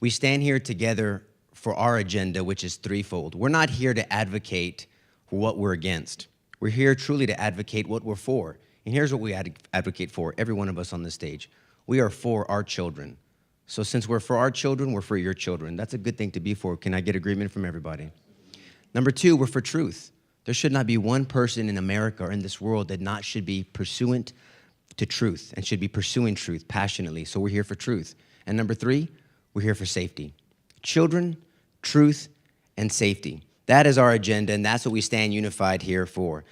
We stand here together for our agenda, which is threefold. We're not here to advocate for what we're against. We're here truly to advocate what we're for. And here's what we advocate for, every one of us on this stage. We are for our children. So since we're for our children, we're for your children. That's a good thing to be for. Can I get agreement from everybody? Number two, we're for truth. There should not be one person in America or in this world that should be pursuant to truth and should be pursuing truth passionately. So we're here for truth. And number three, we're here for safety. Children, truth, and safety. That is our agenda, and that's what we stand unified here for.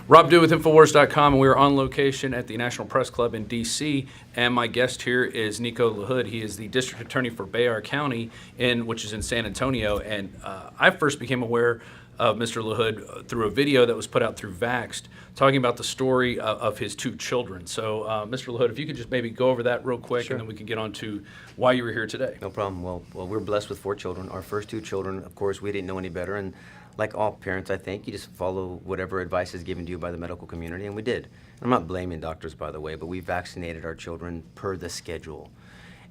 Rob Dew with Infowars.com, and we're on location at the National Press Club in D.C., and my guest here is Nico LaHood. He is the District Attorney for Bexar County, which is in San Antonio, and I first became aware of Mr. LaHood through a video that was put out through Vaxxed, talking about the story of his two children. So, Mr. LaHood, if you could just maybe go over that real quick, Sure. And then we can get on to why you were here today. No problem. Well, we're blessed with 4 children. Our first 2 children, of course, we didn't know any better, and like all parents, I think, you just follow whatever advice is given to you by the medical community, and we did. I'm not blaming doctors, by the way, but we vaccinated our children per the schedule.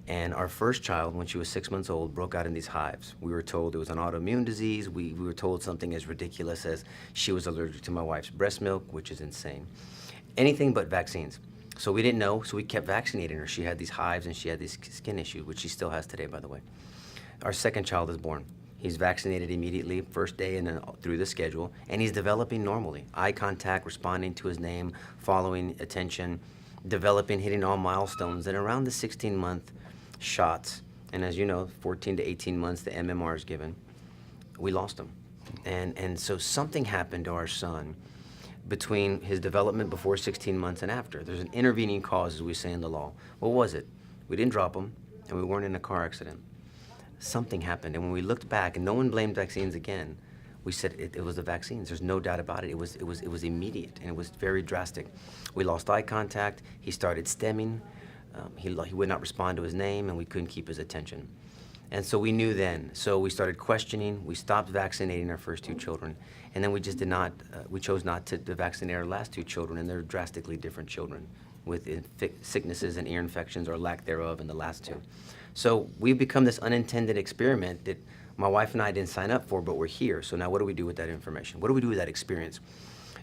And our first child, when she was 6 months old, broke out in these hives. We were told it was an autoimmune disease. We were told something as ridiculous as she was allergic to my wife's breast milk, which is insane. Anything but vaccines. So we didn't know, so we kept vaccinating her. She had these hives and she had these skin issues, which she still has today, by the way. Our second child is born. He's vaccinated immediately, first day and then through the schedule, and he's developing normally. Eye contact, responding to his name, following attention, developing, hitting all milestones. And around the 16-month shots, and as you know, 14 to 18 months the MMR is given, we lost him. And so something happened to our son between his development before 16 months and after. There's an intervening cause, as we say in the law. What was it? We didn't drop him, and we weren't in a car accident. Something happened, and when we looked back, and no one blamed vaccines again, we said it was the vaccines. There's no doubt about it. It was immediate, and it was very drastic. We lost eye contact. He started stemming. He would not respond to his name, and we couldn't keep his attention. And so we knew then. So we started questioning. We stopped vaccinating our first 2 children, and then we just did not. We chose not to vaccinate our last 2 children, and they're drastically different children with sicknesses and ear infections or lack thereof in the last 2. So we've become this unintended experiment that my wife and I didn't sign up for, but we're here. So now what do we do with that information? What do we do with that experience?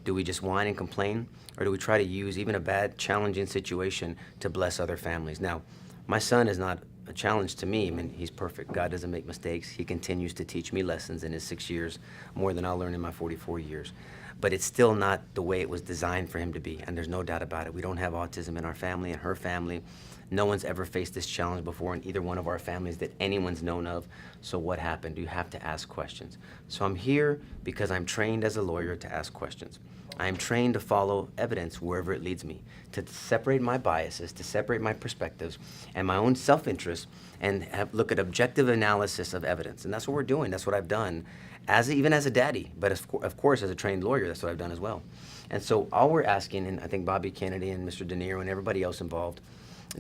Do we just whine and complain, or do we try to use even a bad, challenging situation to bless other families? Now, my son is not a challenge to me. I mean, he's perfect. God doesn't make mistakes. He continues to teach me lessons in his 6 years, more than I'll learn in my 44 years. But it's still not the way it was designed for him to be, and there's no doubt about it. We don't have autism in our family and her family. No one's ever faced this challenge before in either one of our families that anyone's known of. So what happened? You have to ask questions. So I'm here because I'm trained as a lawyer to ask questions. I am trained to follow evidence wherever it leads me, to separate my biases, to separate my perspectives and my own self-interest, and look at objective analysis of evidence. And that's what we're doing. That's what I've done, even as a daddy, but of course as a trained lawyer, that's what I've done as well. And so all we're asking, and I think Bobby Kennedy and Mr. De Niro and everybody else involved,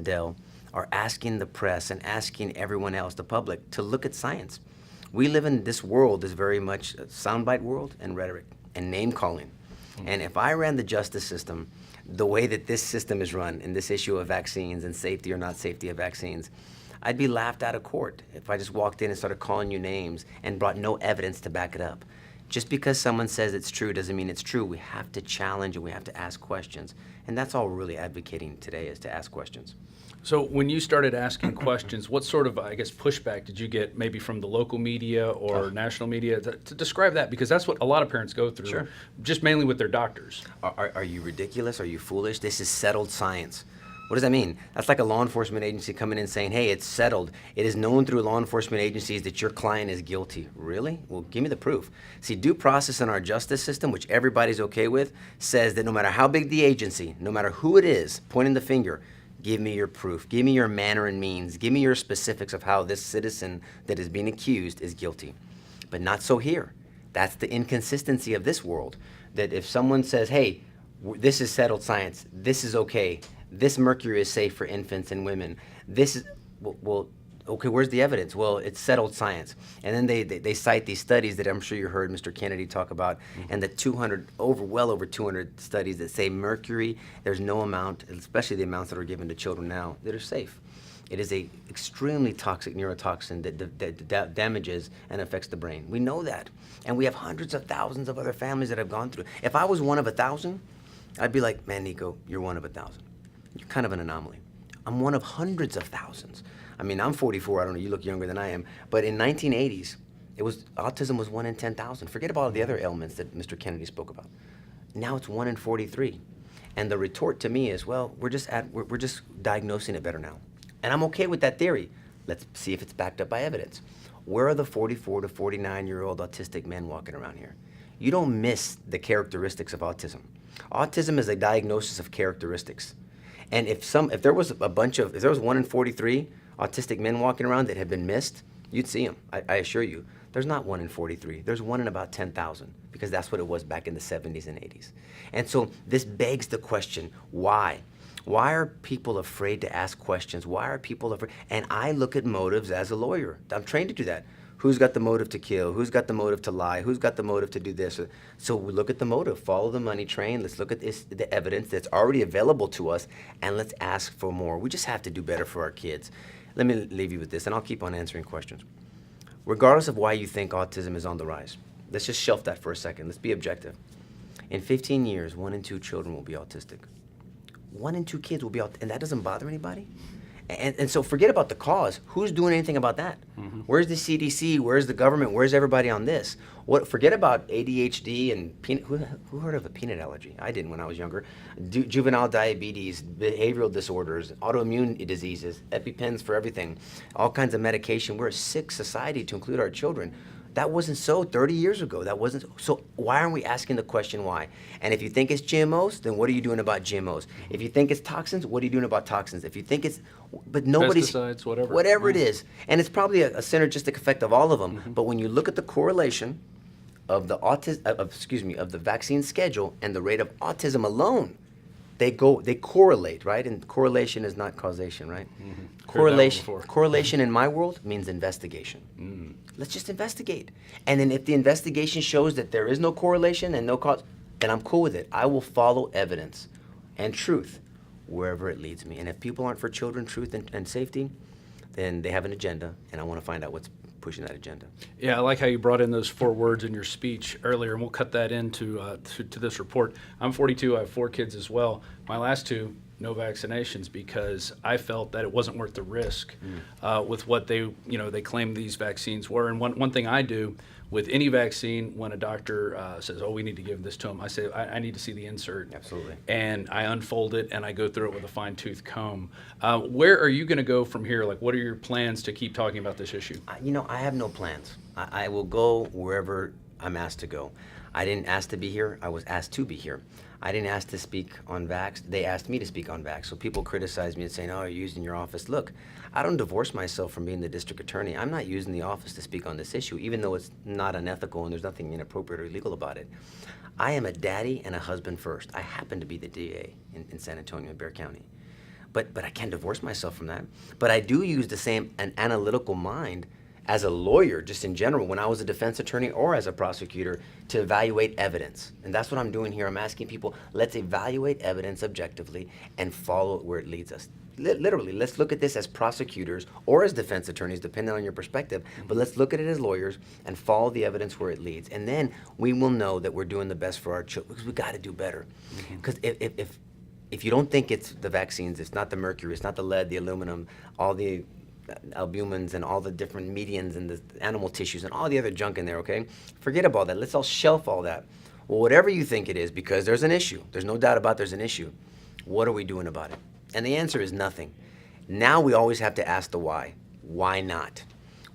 Dell, are asking the press and asking everyone else, the public, to look at science. We live in this world is very much a soundbite world and rhetoric and name calling. And if I ran the justice system the way that this system is run in this issue of vaccines and safety or not safety of vaccines, I'd be laughed out of court if I just walked in and started calling you names and brought no evidence to back it up. Just because someone says it's true doesn't mean it's true. We have to challenge and we have to ask questions. And that's all we're really advocating today, is to ask questions. So when you started asking questions, what sort of, I guess, pushback did you get maybe from the local media or national media? To describe that, because that's what a lot of parents go through, Sure. Just mainly with their doctors. Are you ridiculous? Are you foolish? This is settled science. What does that mean? That's like a law enforcement agency coming in saying, hey, it's settled. It is known through law enforcement agencies that your client is guilty. Really? Well, give me the proof. See, due process in our justice system, which everybody's okay with, says that no matter how big the agency, no matter who it is pointing the finger, give me your proof. Give me your manner and means. Give me your specifics of how this citizen that is being accused is guilty. But not so here. That's the inconsistency of this world. That if someone says, hey, this is settled science, this is okay, this mercury is safe for infants and women, this is, well, Okay, where's the evidence? Well, it's settled science. And then they cite these studies that I'm sure you heard Mr. Kennedy talk about, and the 200, well over 200 studies that say mercury, there's no amount, especially the amounts that are given to children now, that are safe. It is a extremely toxic neurotoxin that damages and affects the brain. We know that. And we have hundreds of thousands of other families that have gone through. If I was one of 1,000, I'd be like, man, Nico, you're one of 1,000. You're kind of an anomaly. I'm one of hundreds of thousands. I mean, I'm 44, I don't know, you look younger than I am. But in 1980s, autism was 1 in 10,000. Forget about all the other ailments that Mr. Kennedy spoke about. Now it's 1 in 43. And the retort to me is, well, we're just diagnosing it better now. And I'm okay with that theory. Let's see if it's backed up by evidence. Where are the 44 to 49-year-old autistic men walking around here? You don't miss the characteristics of autism. Autism is a diagnosis of characteristics. And if there was 1 in 43 autistic men walking around that had been missed, you'd see them. I assure you. There's not 1 in 43. There's 1 in about 10,000, because that's what it was back in the 70s and 80s. And so this begs the question, why? Why are people afraid to ask questions? Why are people afraid? And I look at motives as a lawyer. I'm trained to do that. Who's got the motive to kill? Who's got the motive to lie? Who's got the motive to do this? So we look at the motive, follow the money train. Let's look at the evidence that's already available to us, and let's ask for more. We just have to do better for our kids. Let me leave you with this, and I'll keep on answering questions. Regardless of why you think autism is on the rise, let's just shelf that for a second. Let's be objective. In 15 years, 1 in 2 children will be autistic. 1 in 2 kids will be autistic, and that doesn't bother anybody? And so forget about the cause. Who's doing anything about that? Mm-hmm. Where's the CDC? Where's the government? Where's everybody on this? Forget about ADHD and peanut. Who heard of a peanut allergy? I didn't when I was younger. Juvenile diabetes, behavioral disorders, autoimmune diseases, EpiPens for everything, all kinds of medication. We're a sick society to include our children. That wasn't so 30 years ago. That wasn't so. Why aren't we asking the question why? And if you think it's GMOs, then what are you doing about GMOs? If you think it's toxins, what are you doing about toxins? If you think it's, but nobody's pesticides, whatever. Whatever it is, and it's probably a synergistic effect of all of them. Mm-hmm. But when you look at the correlation of the of the vaccine schedule and the rate of autism alone, they correlate, right? And correlation is not causation, right? Mm-hmm. Correlation in my world means investigation. Mm. Let's just investigate. And then if the investigation shows that there is no correlation and no cause, then I'm cool with it. I will follow evidence and truth wherever it leads me. And if people aren't for children, truth, and safety, then they have an agenda, and I want to find out what's pushing that agenda. Yeah, I like how you brought in those 4 words in your speech earlier, and we'll cut that into to this report. I'm 42. I have 4 kids as well. My last 2, no vaccinations, because I felt that it wasn't worth the risk with what they claim these vaccines were. And one thing I do with any vaccine, when a doctor says, "Oh, we need to give this to them," I say, "I need to see the insert." Absolutely. And I unfold it and I go through it with a fine-tooth comb. Where are you going to go from here? Like, what are your plans to keep talking about this issue? I have no plans. I will go wherever I'm asked to go. I didn't ask to be here. I was asked to be here. I didn't ask to speak on vax. They asked me to speak on vax. So people criticize me and saying, "Oh, you're using your office." Look, I don't divorce myself from being the district attorney. I'm not using the office to speak on this issue, even though it's not unethical and there's nothing inappropriate or illegal about it. I am a daddy and a husband first. I happen to be the DA in San Antonio, Bexar County. But I can't divorce myself from that. But I do use the same analytical mind as a lawyer, just in general, when I was a defense attorney or as a prosecutor, to evaluate evidence. And that's what I'm doing here. I'm asking people, let's evaluate evidence objectively and follow it where it leads us. Literally, let's look at this as prosecutors or as defense attorneys, depending on your perspective, but let's look at it as lawyers and follow the evidence where it leads. And then we will know that we're doing the best for our children, because we got to do better. Because if you don't think it's the vaccines, it's not the mercury, it's not the lead, the aluminum, all the albumins and all the different medians and the animal tissues and all the other junk in there, okay? Forget about that. Let's all shelf all that. Well, whatever you think it is, because there's an issue. There's no doubt about there's an issue. What are we doing about it? And the answer is nothing. Now we always have to ask the why. Why not?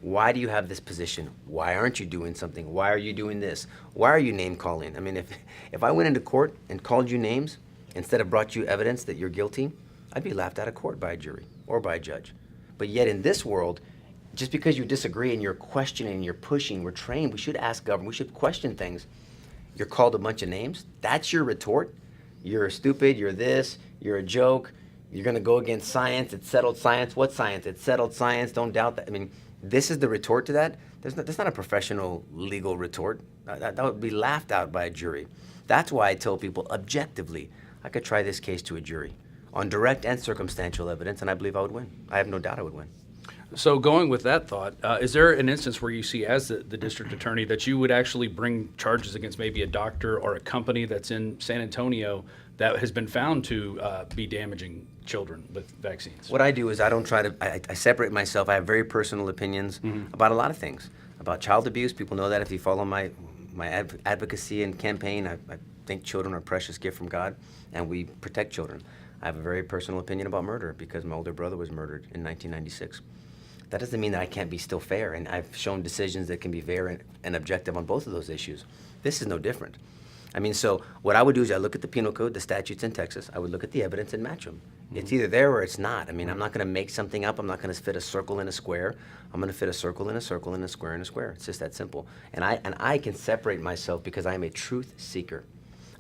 Why do you have this position? Why aren't you doing something? Why are you doing this? Why are you name calling? I mean, if I went into court and called you names instead of brought you evidence that you're guilty, I'd be laughed out of court by a jury or by a judge. But yet in this world, just because you disagree and you're questioning, you're pushing, we're trained, we should ask government, we should question things. You're called a bunch of names? That's your retort? You're stupid, you're this, you're a joke, You're going to go against science. It's settled science. What science? It's settled science. Don't doubt that. I mean, this is the retort to that. That's not a professional legal retort. That would be laughed out by a jury. That's why I tell people objectively, I could try this case to a jury on direct and circumstantial evidence, and I believe I would win. I have no doubt I would win. So going with that thought, is there an instance where you see as the district attorney that you would actually bring charges against maybe a doctor or a company that's in San Antonio that has been found to be damaging children with vaccines? What I do is I don't try to, I separate myself. I have very personal opinions about a lot of things. About child abuse, people know that if you follow my advocacy and campaign, I think children are a precious gift from God, and we protect children. I have a very personal opinion about murder because my older brother was murdered in 1996. That doesn't mean that I can't be still fair, and I've shown decisions that can be fair and objective on both of those issues. This is no different. I mean, so what I would do is I look at the penal code, the statutes in Texas. I would look at the evidence and match them. It's either there or it's not. I mean, I'm not going to make something up. I'm not going to fit a circle in a square. I'm going to fit a circle in a circle and a square in a square. It's just that simple. And I can separate myself because I am a truth seeker.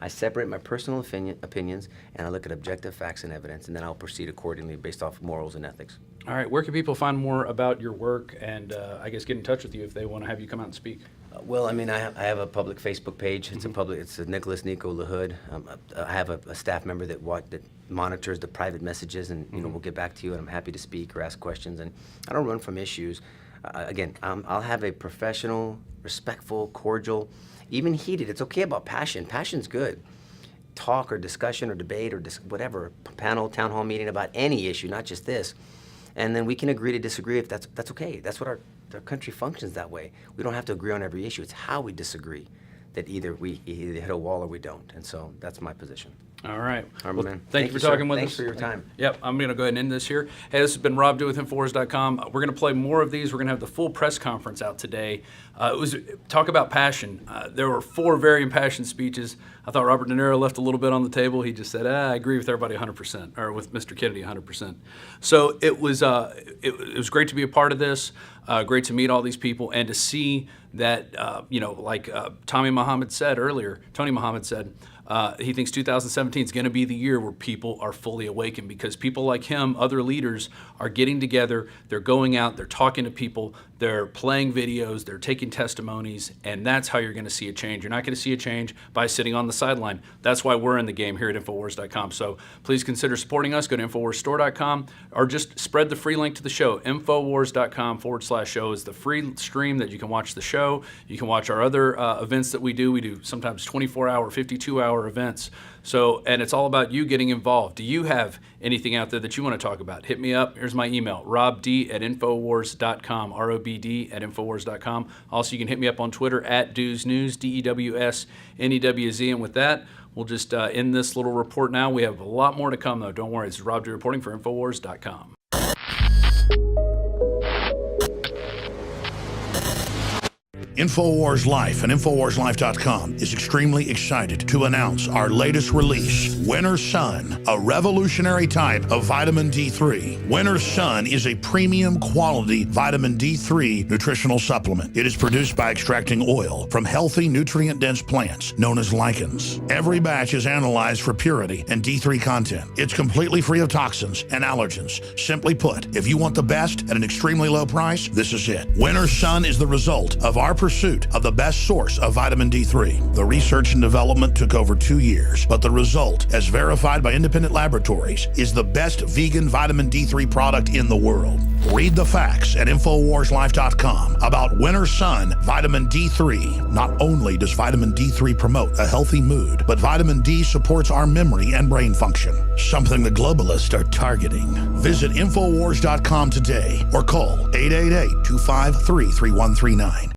I separate my personal opinions, and I look at objective facts and evidence, and then I'll proceed accordingly based off morals and ethics. All right, where can people find more about your work and I guess get in touch with you if they want to have you come out and speak? Well, I mean, I have a public Facebook page. It's it's a Nicholas Nico LaHood. I have a staff member that monitors the private messages, and we'll get back to you. And I'm happy to speak or ask questions. And I don't run from issues. Again, I'll have a professional, respectful, cordial, even heated. It's okay about passion. Passion's good. Talk or discussion or debate or whatever, panel, town hall meeting about any issue, not just this. And then we can agree to disagree if that's okay. That's what our country functions that way. We don't have to agree on every issue. It's how we disagree that either we hit a wall or we don't. And so that's my position. All right. All right, Well, man. thank you for talking with us. Thanks for your time. Yep, I'm going to go ahead and end this here. Hey, this has been Rob Dew with Infowars.com. We're going to play more of these. We're going to have the full press conference out today. It was talk about passion. There were 4 very impassioned speeches. I thought Robert De Niro left a little bit on the table. He just said, I agree with everybody 100%, or with Mr. Kennedy 100%. So it was great to be a part of this, great to meet all these people, and to see that, like Tony Muhammad said, he thinks 2017 is going to be the year where people are fully awakened because people like him, other leaders, are getting together, they're going out, they're talking to people, they're playing videos, they're taking testimonies, and that's how you're going to see a change. You're not going to see a change by sitting on the sideline. That's why we're in the game here at Infowars.com. So please consider supporting us. Go to InfoWarsStore.com or just spread the free link to the show. Infowars.com/show is the free stream that you can watch the show. You can watch our other events that we do. We do sometimes 24-hour, 52-hour events. So, and it's all about you getting involved. Do you have anything out there that you want to talk about? Hit me up. Here's my email, robd@infowars.com, robd@infowars.com. Also, you can hit me up on Twitter @DewsNews, DEWSNEWZ. And with that, we'll just end this little report now. We have a lot more to come, though. Don't worry. It's Rob Dew reporting for Infowars.com. Infowars Life and InfowarsLife.com is extremely excited to announce our latest release, Winter Sun, a revolutionary type of vitamin D3. Winter Sun is a premium quality vitamin D3 nutritional supplement. It is produced by extracting oil from healthy, nutrient-dense plants known as lichens. Every batch is analyzed for purity and D3 content. It's completely free of toxins and allergens. Simply put, if you want the best at an extremely low price, this is it. Winter Sun is the result of our pursuit of the best source of vitamin D3. The research and development took over 2 years, but the result, as verified by independent laboratories, is the best vegan vitamin D3 product in the world. Read the facts at InfoWarsLife.com about Winter Sun Vitamin D3. Not only does vitamin D3 promote a healthy mood, but vitamin D supports our memory and brain function, something the globalists are targeting. Visit InfoWars.com today or call 888-253-3139.